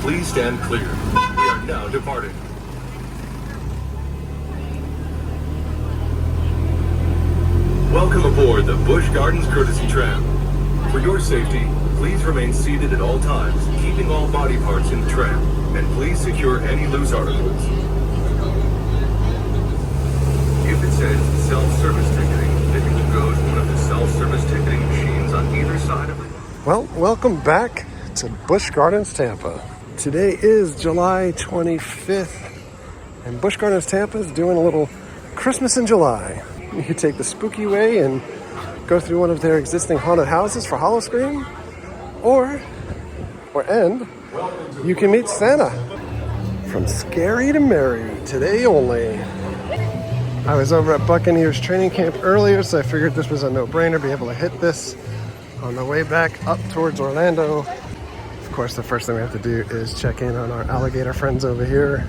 please stand clear. We are now departing. Welcome aboard the Busch Gardens Courtesy Tram. For your safety, please remain seated at all times, keeping all body parts in the tram, and please secure any loose articles. If it says self-service ticketing, then you will go to one of the self-service ticketing machines on either side of the... Well, welcome back to Busch Gardens Tampa. Today is July 25th, and Busch Gardens Tampa is doing a little Christmas in July. You can take the spooky way and go through one of their existing haunted houses for Howl-O-Scream, or you can meet Santa. From scary to merry, today only. I was over at Buccaneers training camp earlier, so I figured this was a no-brainer, be able to hit this on the way back up towards Orlando. Of course, the first thing we have to do is check in on our alligator friends over here.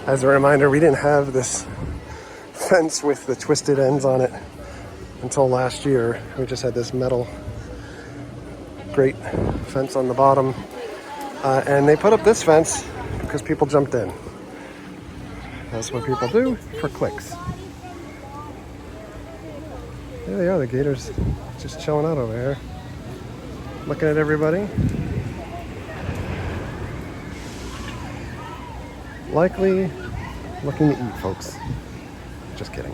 As a reminder, we didn't have this fence with the twisted ends on it until last year. We just had this metal grate fence on the bottom, and they put up this fence because people jumped in. That's what people do for clicks. There they are, the gators just chilling out over here, looking at everybody. Likely looking to eat, folks. Just kidding.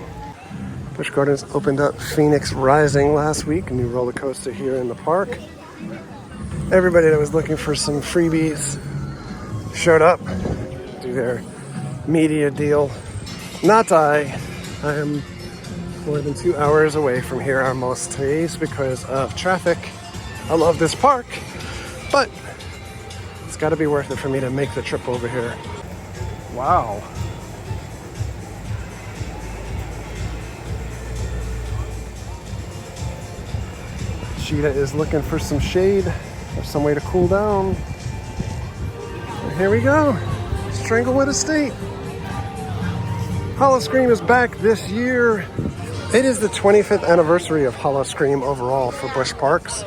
Busch Gardens opened up Phoenix Rising last week, a new roller coaster here in the park. Everybody that was looking for some freebies showed up, do their media deal. Not I. I am more than 2 hours away from here on most days because of traffic. I love this park, but it's got to be worth it for me to make the trip over here. Wow. Cheetah is looking for some shade or some way to cool down. And here we go. Stranglewood Estate. Howl-O-Scream is back this year. It is the 25th anniversary of Howl-O-Scream overall for Busch Parks.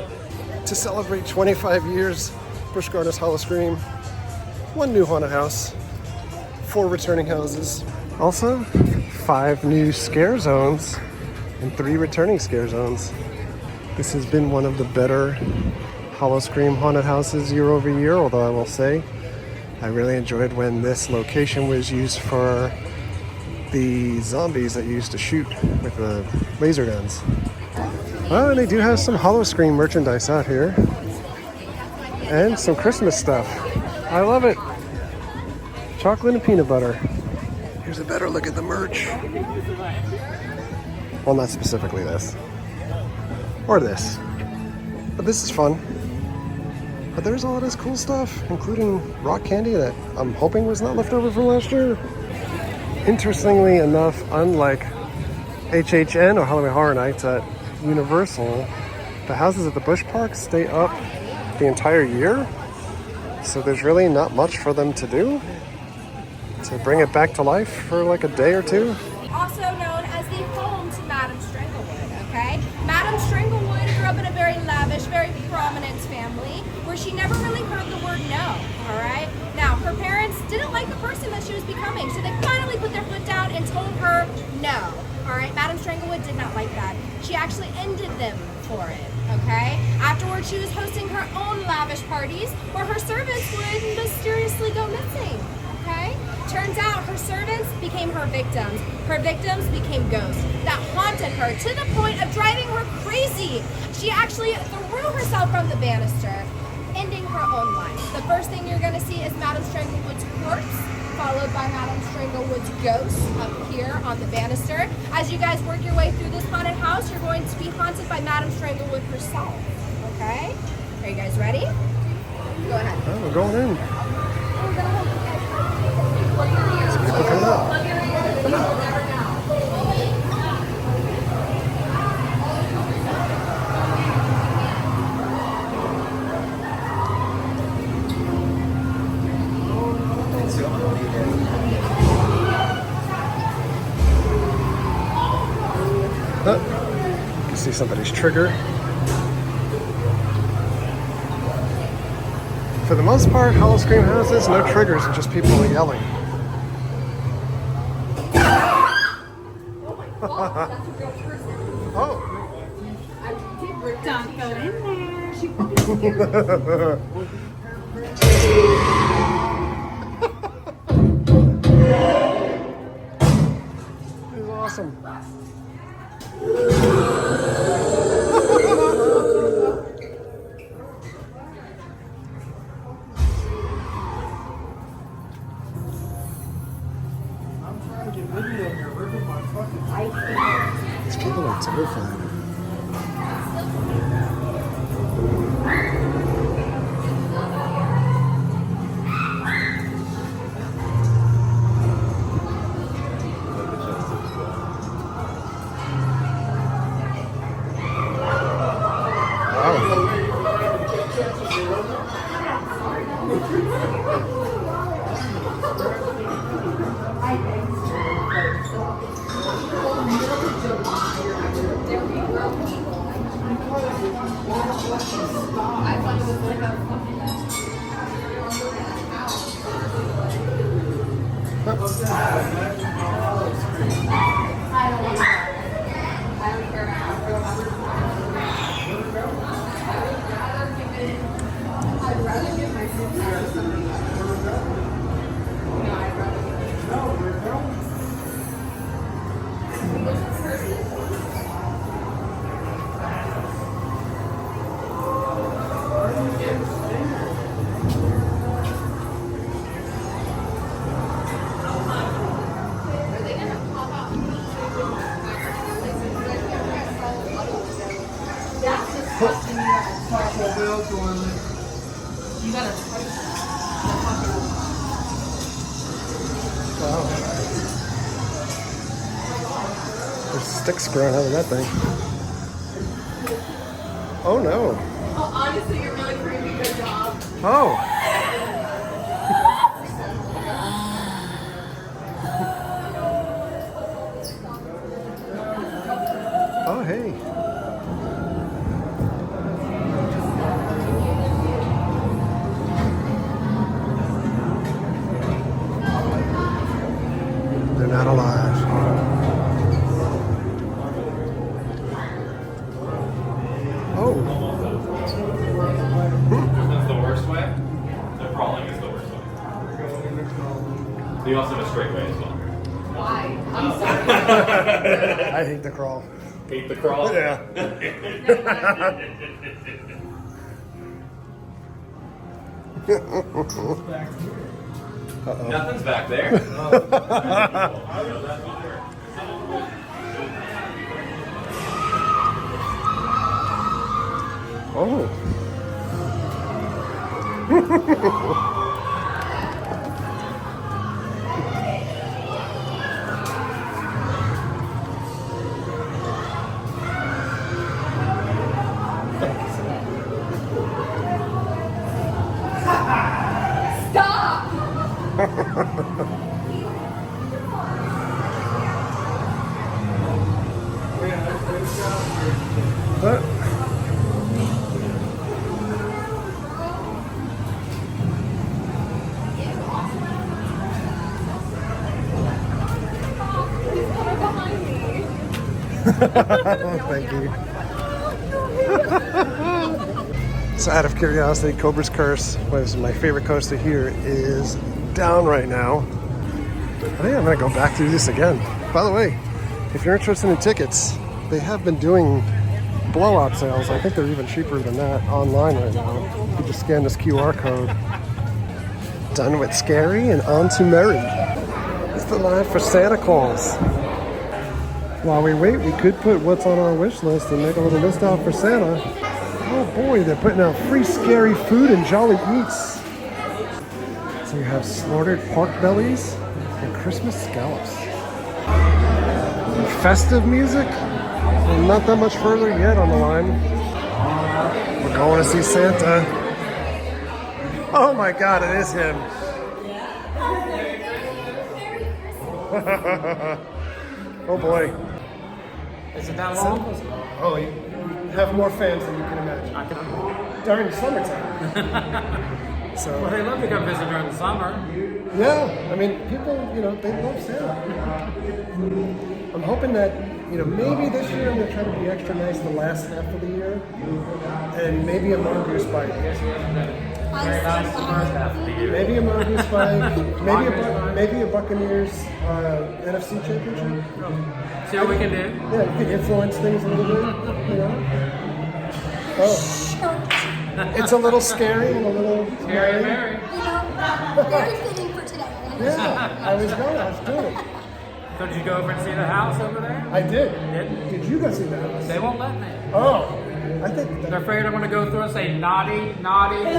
To celebrate 25 years, Busch Gardens Howl-O-Scream, 1 new haunted house, 4 returning houses. Also, 5 new scare zones and 3 returning scare zones. This has been one of the better Howl-O-Scream haunted houses year over year, although I will say I really enjoyed when this location was used for the zombies that you used to shoot with the laser guns. Well, they do have some Howl-O-Scream merchandise out here and some Christmas stuff. I love it. Chocolate and peanut butter. Here's a better look at the merch. Well, not specifically this. Or this. But this is fun. But there's all of this cool stuff, including rock candy that I'm hoping was not left over from last year. Interestingly enough, unlike HHN or Halloween Horror Nights at Universal, the houses at the Busch Park stay up the entire year. So there's really not much for them to do to bring it back to life for like a day or two. Also known as the home to Madame Stranglewood, okay? Madame Stranglewood grew up in a very lavish, very prominent family where she never really heard the word no, all right? Now, her parents didn't like the person that she was becoming, so they finally put their foot down and told her no, all right? Madame Stranglewood did not like that. She actually ended them for it, okay? Afterwards, she was hosting her own lavish parties where her servants would mysteriously go missing, okay? Turns out her servants became her victims. Her victims became ghosts that haunted her to the point of driving her crazy. She actually threw herself from the banister, ending her own life. The first thing you're gonna see is Madame Stranglewood's corpse, followed by Madame Stranglewood's ghost up here on the banister. As you guys work your way through this haunted house, you're going to be haunted by Madame Stranglewood herself, okay? Are you guys ready? Go ahead. Oh, we're going in. We're gonna hold you guys. People coming up. Oh, you can see somebody's trigger. For the most part, Howl-O-Scream houses, no triggers and just people yelling. Oh. Don't go in there. She He's awesome. These people are terrified. Wow. There's sticks growing out of that thing. Oh no. Oh, honestly, you're really creepy. Good job. Oh. Oh hey. They're not alive. Oh. That's the worst way. The crawling is the worst way. You also have a straight way as well. Why? I'm sorry. I hate the crawl. Hate the crawl? Yeah. Nothing's back there. Oh. Stop! What? Behind me. Thank you. So out of curiosity, Cobra's Curse was my favorite coaster here, is down right now. I think I'm gonna go back to do this again. By the way, if you're interested in tickets, they have been doing blowout sales. I think they're even cheaper than that online right now. You just scan this QR code. Done with scary and on to merry. It's the line for Santa Claus. While we wait, we could put what's on our wish list and make a little list out for Santa. Oh boy, they're putting out free scary food and jolly eats. So you have slaughtered pork bellies and Christmas scallops. And festive music? Well, not that much further yet on the line. We're going to see Santa. Oh my God, it is him. Oh boy. Is it that long? Oh, you have more fans than you can imagine. During the summertime. So Well, they love to come visit during the summer. yeah, I mean, people, they love Santa. I'm hoping that, maybe this year I'm going to try to be extra nice the last half of the year, and maybe a mongoose bite. Very nice the first half of the year. Maybe a mongoose bite. Maybe a Buccaneers NFC championship. See what we can do. Yeah, you can influence things a little bit. Oh, it's a little scary and a little Scary Mary. Very fitting for today. Yeah, I was doing it. So did you go over and see the house over there? I did. Didn't? Did you go see the house? They won't let me. Oh, I think They're afraid I'm going to go through and say naughty, naughty, naughty.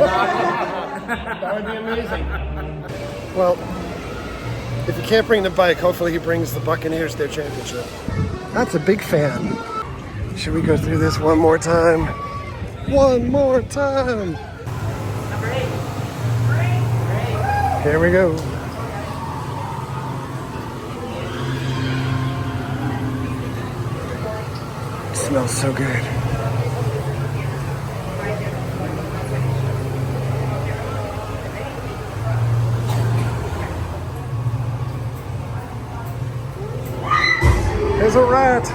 that would be amazing. Well, if you can't bring the bike, hopefully he brings the Buccaneers their championship. That's a big fan. Should we go through this one more time? One more time. Number 8. Here we go. It smells so good. There's a rat.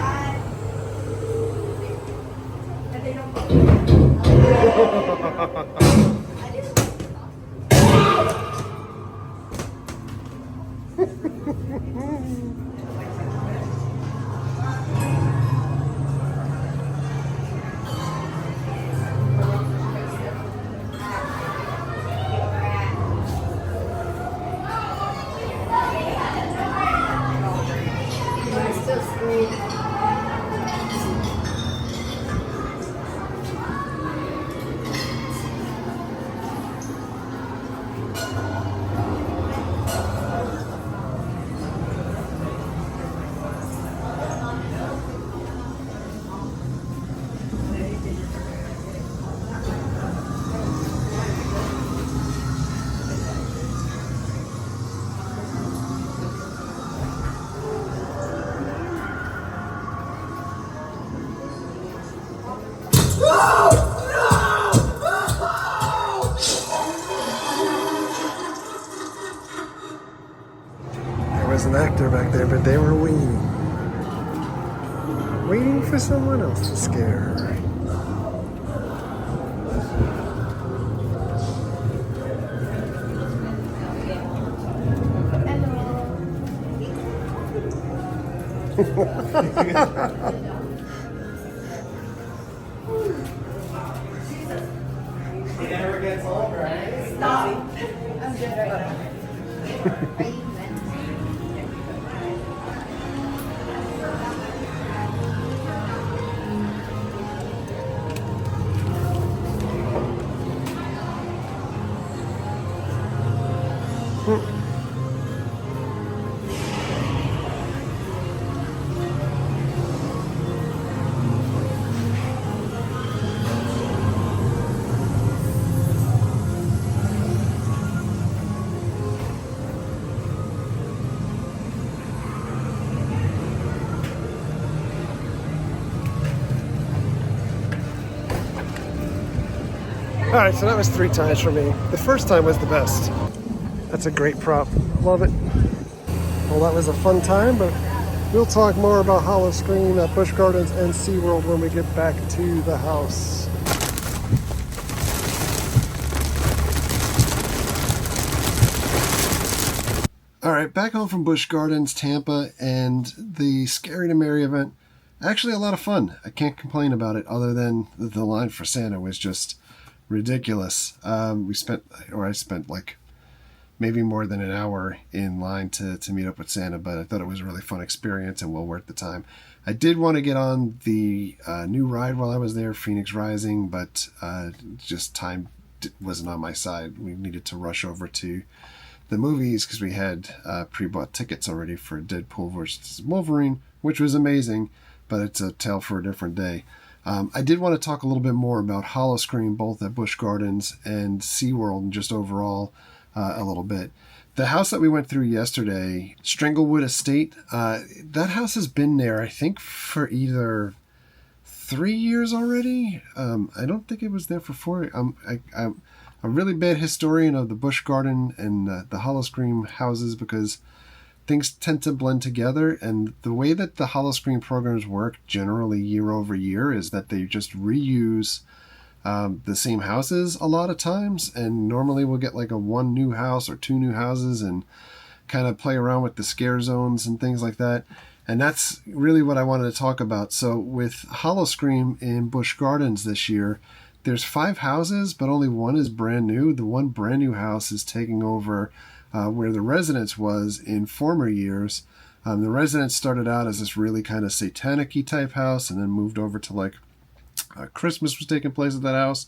There was an actor back there, but they were waiting for someone else to scare. It never gets old, right? Stop. I'm good right now. All right, so that was 3 times for me. The first time was the best. That's a great prop. Love it. Well, that was a fun time, but we'll talk more about Howl-O-Scream at Busch Gardens and SeaWorld when we get back to the house. All right, back home from Busch Gardens, Tampa, and the Scary to Mary event. Actually, a lot of fun. I can't complain about it, other than the line for Santa was just ridiculous. I spent like maybe more than an hour in line to meet up with Santa, but I thought it was a really fun experience and well worth the time. I did want to get on the new ride while I was there, Phoenix Rising, but just time wasn't on my side. We needed to rush over to the movies because we had pre-bought tickets already for Deadpool vs. Wolverine, which was amazing, but it's a tale for a different day. I did want to talk a little bit more about Howl-O-Scream, both at Busch Gardens and SeaWorld, and just overall a little bit. The house that we went through yesterday, Stranglewood Estate, that house has been there, I think, for either 3 years already. I don't think it was there for 4. a really bad historian of the Busch Garden and the Howl-O-Scream houses because things tend to blend together. And the way that the Howl-O-Scream programs work generally year over year is that they just reuse the same houses a lot of times. And normally we'll get like a one new house or two new houses and kind of play around with the scare zones and things like that. And that's really what I wanted to talk about. So with Howl-O-Scream in Busch Gardens this year, there's 5 houses, but only one is brand new. The one brand new house is taking over where the residence was in former years. The residence started out as this really kind of satanic-y type house and then moved over to like Christmas was taking place at that house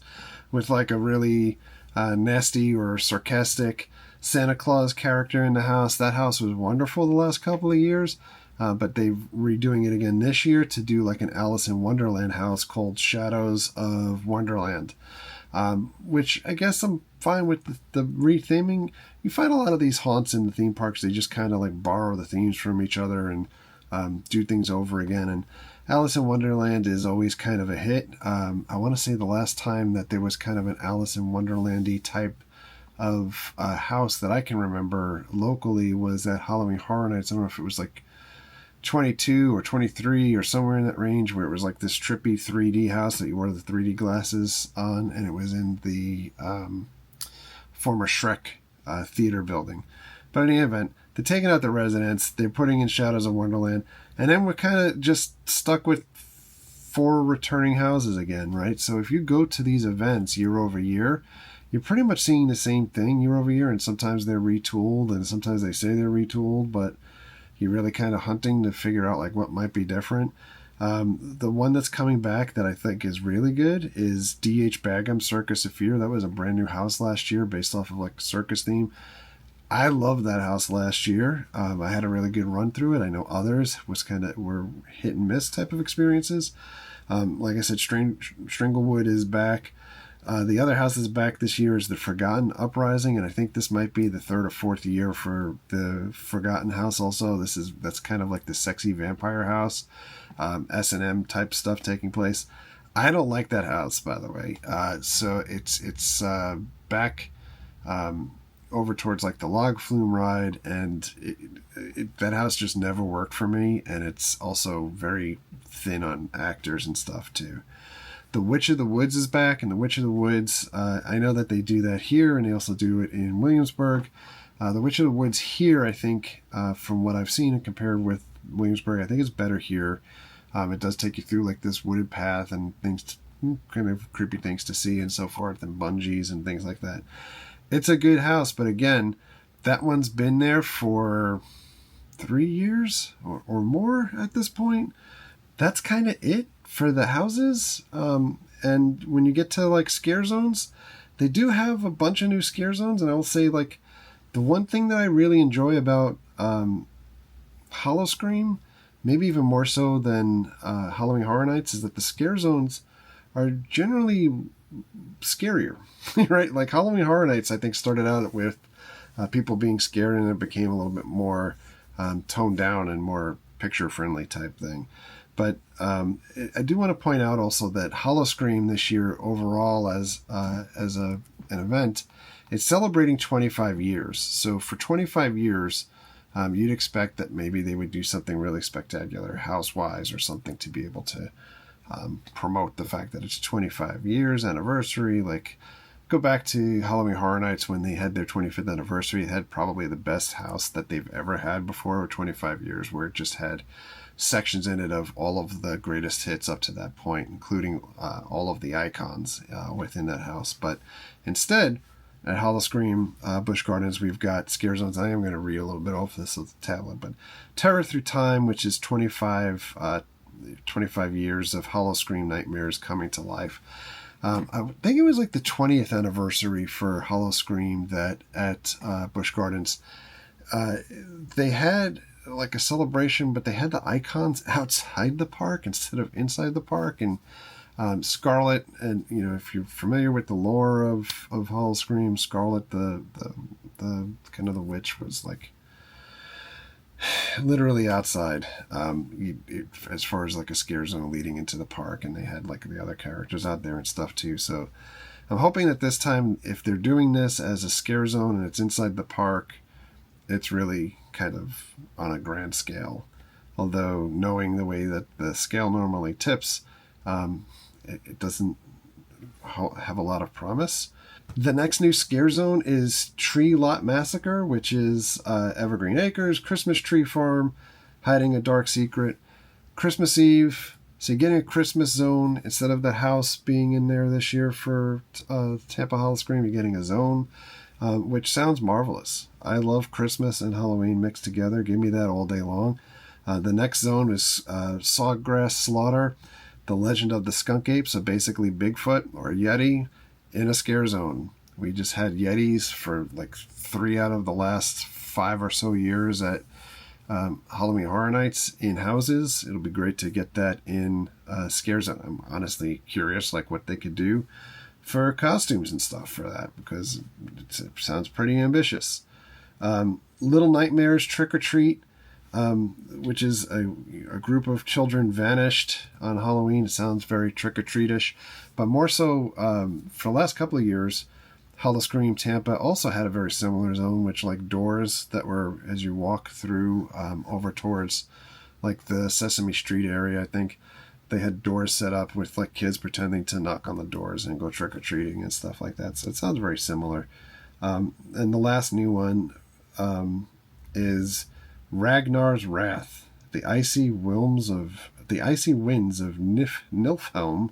with like a really nasty or sarcastic Santa Claus character in the house. That house was wonderful the last couple of years, but they're redoing it again this year to do like an Alice in Wonderland house called Shadows of Wonderland, which I guess I'm fine with the retheming. You find a lot of these haunts in the theme parks, they just kind of like borrow the themes from each other and do things over again. And Alice in Wonderland is always kind of a hit. I want to say the last time that there was kind of an Alice in Wonderland-y type of house that I can remember locally was at Halloween Horror Nights. I don't know if it was like 22 or 23 or somewhere in that range, where it was like this trippy 3D house that you wore the 3D glasses on, and it was in the former Shrek theater building. But in any event, they're taking out the residents, they're putting in Shadows of Wonderland, and then we're kind of just stuck with 4 returning houses again, right? So if you go to these events year over year, you're pretty much seeing the same thing year over year, and sometimes they're retooled, and sometimes they say they're retooled, but you're really kind of hunting to figure out like what might be different. The one that's coming back that I think is really good is D.H. Bagham's Circus of Fear. That was a brand new house last year based off of like a circus theme. I loved that house last year. I had a really good run through it. I know others were hit and miss type of experiences. Like I said, Stranglewood is back. The other house that's back this year is the Forgotten Uprising, and I think this might be the 3rd or 4th year for the Forgotten House also. That's kind of like the sexy vampire house, S&M type stuff taking place. I don't like that house, by the way. So it's back over towards like the log flume ride, and that house just never worked for me, and it's also very thin on actors and stuff too. The Witch of the Woods is back, and the Witch of the Woods, I know that they do that here, and they also do it in Williamsburg. The Witch of the Woods here, I think, from what I've seen and compared with Williamsburg, I think it's better here. It does take you through like this wooded path and things, kind of creepy things to see and so forth, and bungees and things like that. It's a good house, but again, that one's been there for 3 years or more at this point. That's kind of it for the houses. And when you get to like scare zones, they do have a bunch of new scare zones, and I will say like the one thing that I really enjoy about Howl-O-Scream, maybe even more so than Halloween Horror Nights, is that the scare zones are generally scarier, right? Like Halloween Horror Nights, I think, started out with people being scared, and it became a little bit more toned down and more picture friendly type thing. But I do want to point out also that Howl-O-Scream this year overall as an event, it's celebrating 25 years. So for 25 years, you'd expect that maybe they would do something really spectacular house-wise or something to be able to promote the fact that it's 25 years anniversary. Like, go back to Halloween Horror Nights when they had their 25th anniversary. It had probably the best house that they've ever had before 25 years, where it just had sections in it of all of the greatest hits up to that point, including all of the icons within that house. But instead, at Howl-O-Scream Busch Gardens, we've got scare zones. I am going to read a little bit off this with the tablet, but Terror Through Time, which is 25 years of Howl-O-Scream nightmares coming to life. I think it was like the 20th anniversary for Howl-O-Scream that at Busch Gardens. They had like a celebration, but they had the icons outside the park instead of inside the park. And Scarlet, and you know, if you're familiar with the lore of Howl-O-Scream, Scarlet, the kind of the witch, was like literally outside, as far as like a scare zone leading into the park, and they had like the other characters out there and stuff too. So I'm hoping that this time, if they're doing this as a scare zone and it's inside the park, it's really kind of on a grand scale. Although knowing the way that the scale normally tips, it doesn't have a lot of promise. The next new scare zone is Tree Lot Massacre, which is Evergreen Acres, Christmas Tree Farm, Hiding a Dark Secret, Christmas Eve. So you're getting a Christmas zone instead of the house being in there this year for Tampa Howl-O-Scream. You're getting a zone, which sounds marvelous. I love Christmas and Halloween mixed together. Give me that all day long. The next zone is Sawgrass Slaughter, The Legend of the Skunk Ape. So basically Bigfoot or Yeti in a scare zone. We just had Yetis for like 3 out of the last 5 or so years at Halloween Horror Nights in houses. It'll be great to get that in scare zone. I'm honestly curious like what they could do for costumes and stuff for that, because it sounds pretty ambitious. Little Nightmares Trick or Treat, which is a group of children vanished on Halloween. It sounds very trick-or-treatish, but more so for the last couple of years, Howl-O-Scream Tampa also had a very similar zone, which like doors that were, as you walk through over towards like the Sesame Street area, I think they had doors set up with like kids pretending to knock on the doors and go trick-or-treating and stuff like that. So it sounds very similar. And the last new one is Ragnar's Wrath, the icy winds of Niflheim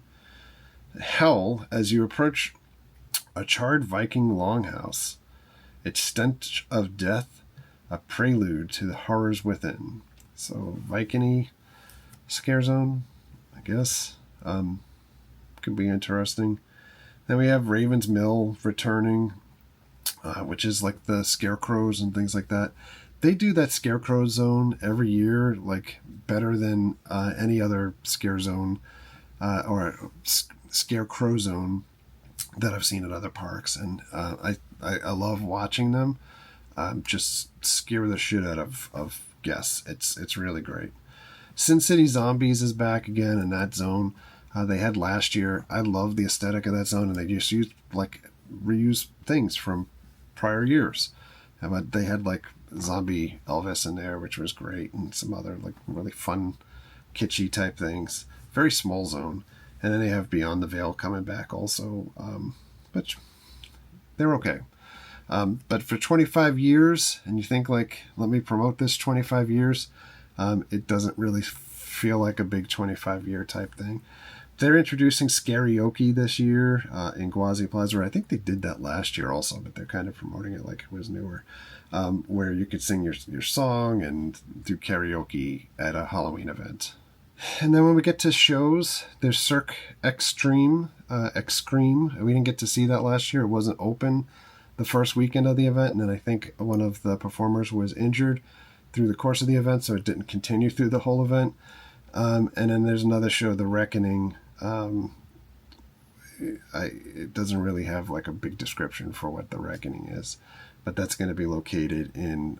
hell as you approach a charred Viking longhouse, its stench of death, a prelude to the horrors within. So Viking-y scare zone, I guess, could be interesting. Then we have Raven's Mill returning, which is like the scarecrows and things like that. They do that scarecrow zone every year, like better than any other scare zone or scarecrow zone that I've seen at other parks, and I love watching them just scare the shit out of guests. It's really great. Sin City Zombies is back again in that zone. They had last year. I love the aesthetic of that zone, and they just reuse things from prior years. But they had like zombie Elvis in there, which was great, and some other like really fun, kitschy type things. Very small zone. And then they have Beyond the Veil coming back also, but they're okay. But for 25 years, and you think like, let me promote this 25 years, it doesn't really feel like a big 25-year type thing. They're introducing Scarioke this year in Gwazi Plaza. I think they did that last year also, but they're kind of promoting it like it was newer, where you could sing your song and do karaoke at a Halloween event. And then when we get to shows, there's Cirque Extreme. We didn't get to see that last year. It wasn't open the first weekend of the event, and then I think one of the performers was injured through the course of the event, so it didn't continue through the whole event. And then there's another show, The Reckoning. It doesn't really have like a big description for what The Reckoning is, but that's going to be located in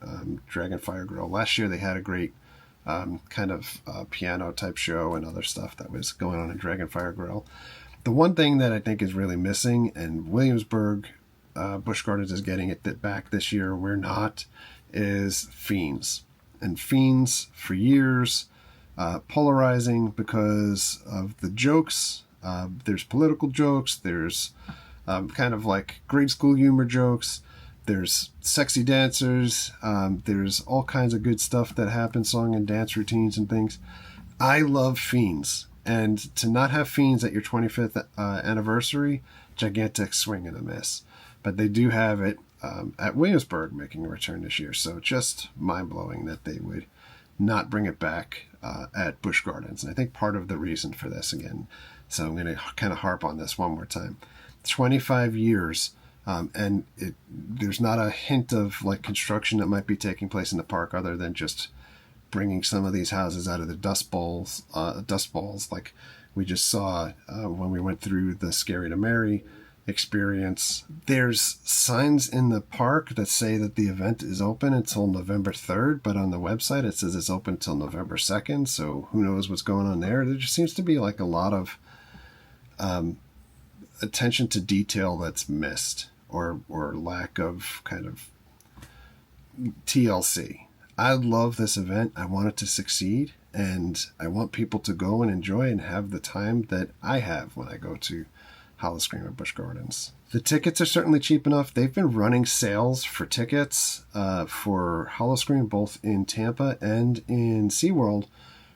Dragonfire Grill. Last year they had a great kind of piano type show and other stuff that was going on in Dragonfire Grill. The one thing that I think is really missing, and Williamsburg, Busch Gardens is getting it back this year, we're not, is Fiends. And Fiends for years, polarizing because of the jokes. There's political jokes, there's kind of like grade school humor jokes, there's sexy dancers, there's all kinds of good stuff that happens, song and dance routines and things. I love Fiends, and to not have Fiends at your 25th anniversary, gigantic swing and a miss. But they do have it at Williamsburg making a return this year, so just mind-blowing that they would not bring it back at Busch Gardens. And I think part of the reason for this, again, so I'm going to kind of harp on this one more time, 25 years, and there's not a hint of like construction that might be taking place in the park other than just bringing some of these houses out of the dust balls like we just saw when we went through the Scary to Mary experience. There's signs in the park that say that the event is open until November 3rd, but on the website it says it's open until November 2nd, so who knows what's going on there. There just seems to be like a lot of attention to detail that's missed, or lack of kind of TLC. I love this event. I want it to succeed, and I want people to go and enjoy and have the time that I have when I go to Howl-O-Scream at Busch Gardens. The tickets are certainly cheap enough. They've been running sales for tickets for Howl-O-Scream both in Tampa and in SeaWorld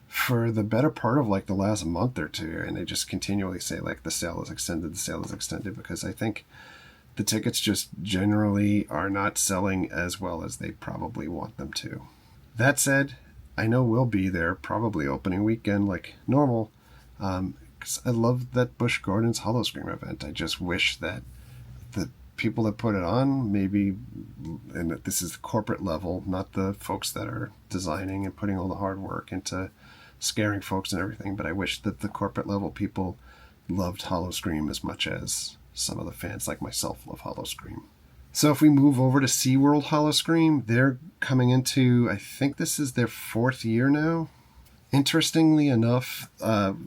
for the better part of like the last month or two, and they just continually say like the sale is extended, because I think the tickets just generally are not selling as well as they probably want them to. That said, I know we'll be there probably opening weekend like normal, because I love that Busch Gardens Howl-O-Scream event. I just wish that the people that put it on, maybe, and that this is the corporate level, not the folks that are designing and putting all the hard work into scaring folks and everything, but I wish that the corporate level people loved Howl-O-Scream as much as some of the fans like myself love Howl-O-Scream. So if we move over to SeaWorld Howl-O-Scream, they're coming into, I think this is their 4th year now. Interestingly enough,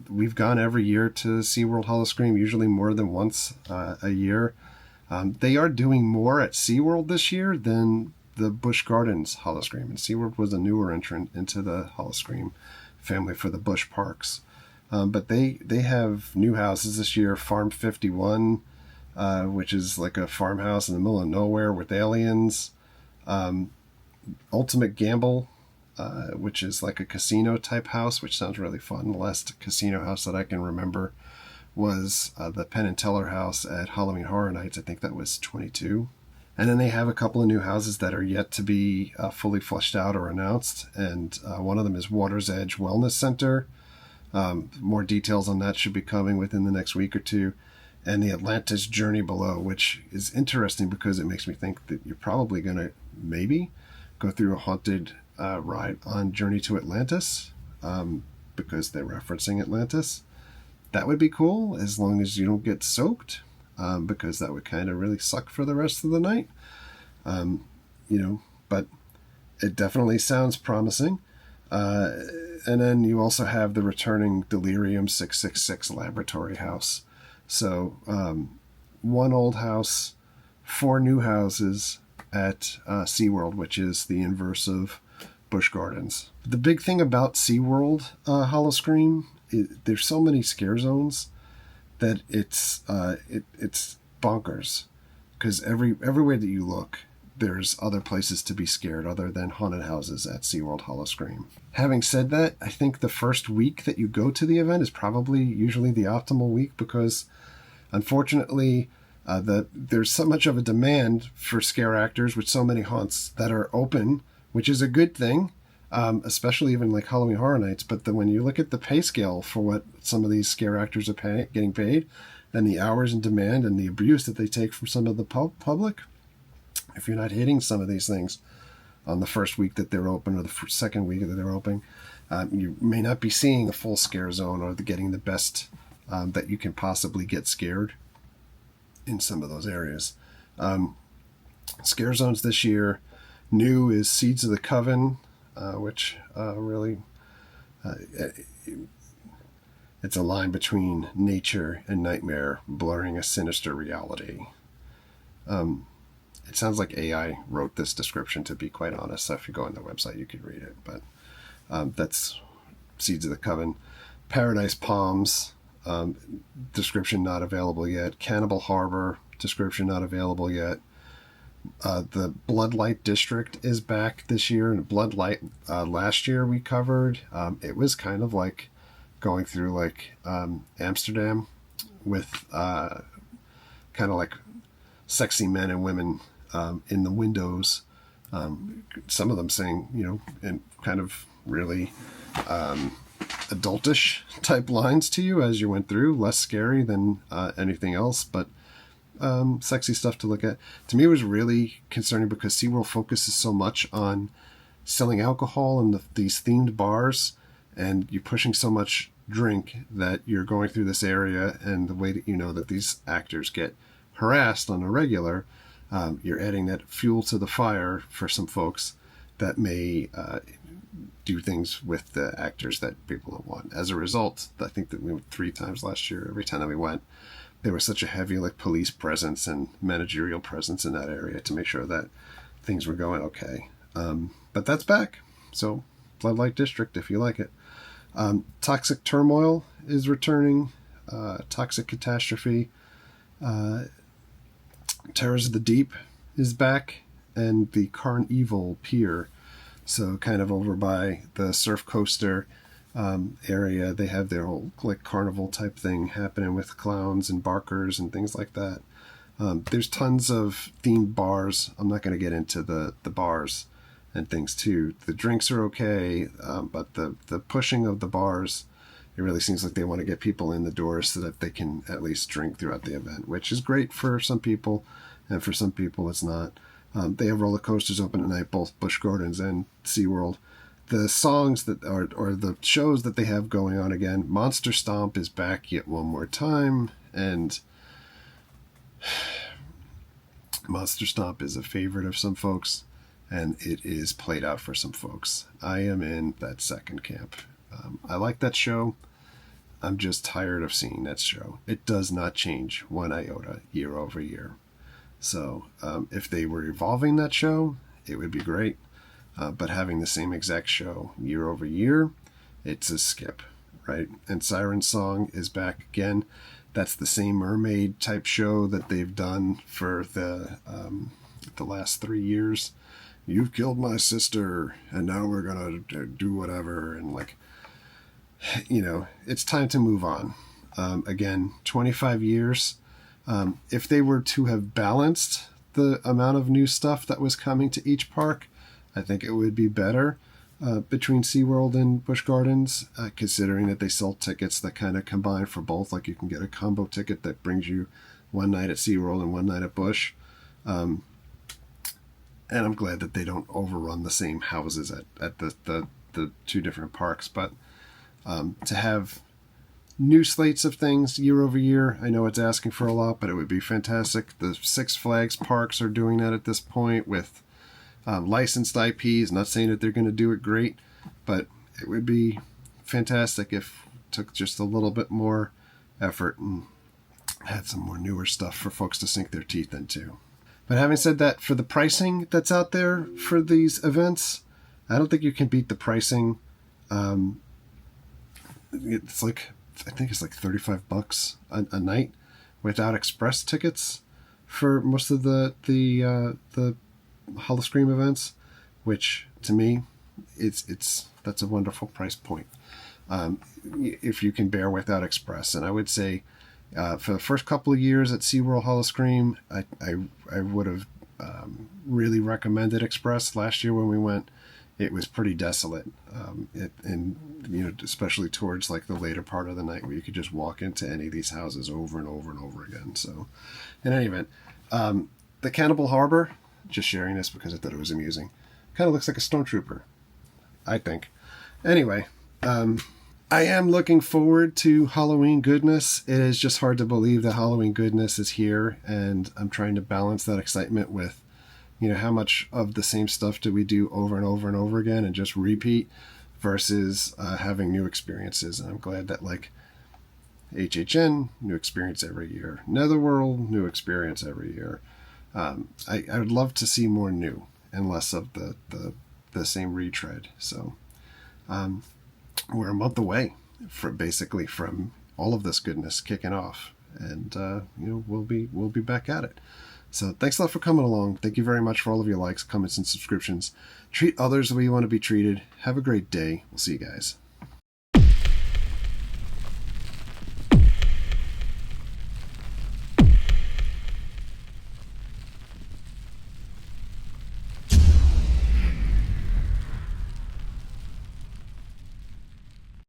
we've gone every year to SeaWorld Howl-O-Scream, usually more than once a year. They are doing more at SeaWorld this year than the Busch Gardens Howl-O-Scream, and SeaWorld was a newer entrant into the Howl-O-Scream family for the Busch parks. But they have new houses this year. Farm 51, which is like a farmhouse in the middle of nowhere with aliens. Ultimate Gamble, which is like a casino type house, which sounds really fun. The last casino house that I can remember was the Penn and Teller house at Halloween Horror Nights. I think that was 22. And then they have a couple of new houses that are yet to be fully fleshed out or announced. And one of them is Water's Edge Wellness Center. More details on that should be coming within the next week or two. And the Atlantis Journey Below, which is interesting because it makes me think that you're probably going to maybe go through a haunted ride on Journey to Atlantis, because they're referencing Atlantis. That would be cool, as long as you don't get soaked, because that would kind of really suck for the rest of the night. But it definitely sounds promising. And then you also have the returning Delirium 666 Laboratory House. So 1 old house, 4 new houses at SeaWorld, which is the inverse of Busch Gardens. The big thing about SeaWorld Howl-O-Scream, there's so many scare zones that it's bonkers, because everywhere that you look, there's other places to be scared other than haunted houses at SeaWorld Howl-O-Scream. Having said that, I think the first week that you go to the event is probably usually the optimal week, because unfortunately there's so much of a demand for scare actors with so many haunts that are open, which is a good thing, especially even like Halloween Horror Nights. But then when you look at the pay scale for what some of these scare actors are getting paid, and the hours in demand and the abuse that they take from some of the public, if you're not hitting some of these things on the first week that they're open, or the second week that they're open, you may not be seeing a full scare zone or getting the best that you can possibly get scared in some of those areas. Scare zones this year, new is Seeds of the Coven, which really, it's a line between nature and nightmare, blurring a sinister reality. It sounds like AI wrote this description, to be quite honest. So if you go on their website, you could read it. But that's Seeds of the Coven. Paradise Palms, description not available yet. Cannibal Harbor, description not available yet. The Bloodlight District is back this year. And Bloodlight, last year we covered. It was kind of like going through like Amsterdam with kind of like sexy men and women in the windows, some of them saying, and kind of really adultish type lines to you as you went through, less scary than anything else, but sexy stuff to look at. To me, it was really concerning because SeaWorld focuses so much on selling alcohol in these themed bars, and you're pushing so much drink that you're going through this area, and the way that that these actors get harassed on a regular, you're adding that fuel to the fire for some folks that may do things with the actors that people don't want. As a result, I think that we went 3 times last year, every time that we went, there was such a heavy like police presence and managerial presence in that area to make sure that things were going okay. But that's back. So Floodlight District, if you like it. Toxic Turmoil is returning. Toxic Catastrophe. Terrors of the Deep is back. And the Carnival Pier. So kind of over by the Surf Coaster area, they have their whole like carnival type thing happening with clowns and barkers and things like that. There's tons of themed bars. I'm not going to get into the bars and things too. The drinks are okay, but the pushing of the bars, it really seems like they want to get people in the doors so that they can at least drink throughout the event, which is great for some people, and for some people it's not. They have roller coasters open at night, both Busch Gardens and SeaWorld. The songs that are, or the shows that they have going on again, Monster Stomp is back yet one more time, and Monster Stomp is a favorite of some folks, and it is played out for some folks. I am in that second camp. I like that show. I'm just tired of seeing that show. It does not change one iota year over year. So if they were evolving that show, it would be great. But having the same exact show year over year, it's a skip, right? And Siren Song is back again. That's the same mermaid type show that they've done for the last 3 years. You've killed my sister, and now we're gonna do whatever. And like, you know, it's time to move on. Again, 25 years. If they were to have balanced the amount of new stuff that was coming to each park, I think it would be better between SeaWorld and Busch Gardens, considering that they sell tickets that kind of combine for both. Like you can get a combo ticket that brings you one night at SeaWorld and one night at Busch. And I'm glad that they don't overrun the same houses at the two different parks. But to have new slates of things year over year, I know it's asking for a lot, but it would be fantastic. The Six Flags parks are doing that at this point with licensed IPs. Not saying that they're going to do it great, but it would be fantastic if it took just a little bit more effort and had some more newer stuff for folks to sink their teeth into. But having said that, for the pricing that's out there for these events, I don't think you can beat the pricing. It's like, I think it's like $35 a night without express tickets for most of the Howl-O-Scream events, which to me, that's a wonderful price point. If you can bear without express. And I would say for the first couple of years at SeaWorld Howl-O-Scream, I would have really recommended express. Last year when we went, it was pretty desolate, and you know, especially towards like the later part of the night where you could just walk into any of these houses over and over and over again. So in any event, the Cannibal Harbor, just sharing this because I thought it was amusing, kind of looks like a stormtrooper, I think. Anyway, I am looking forward to Halloween goodness. It is just hard to believe that Halloween goodness is here, and I'm trying to balance that excitement with, you know, how much of the same stuff do we do over and over and over again and just repeat versus having new experiences. And I'm glad that like HHN, new experience every year. Netherworld, new experience every year. I would love to see more new and less of the same retread. So we're a month away from all of this goodness kicking off, and you know, we'll be back at it. So thanks a lot for coming along. Thank you very much for all of your likes, comments, and subscriptions. Treat others the way you want to be treated. Have a great day. We'll see you guys.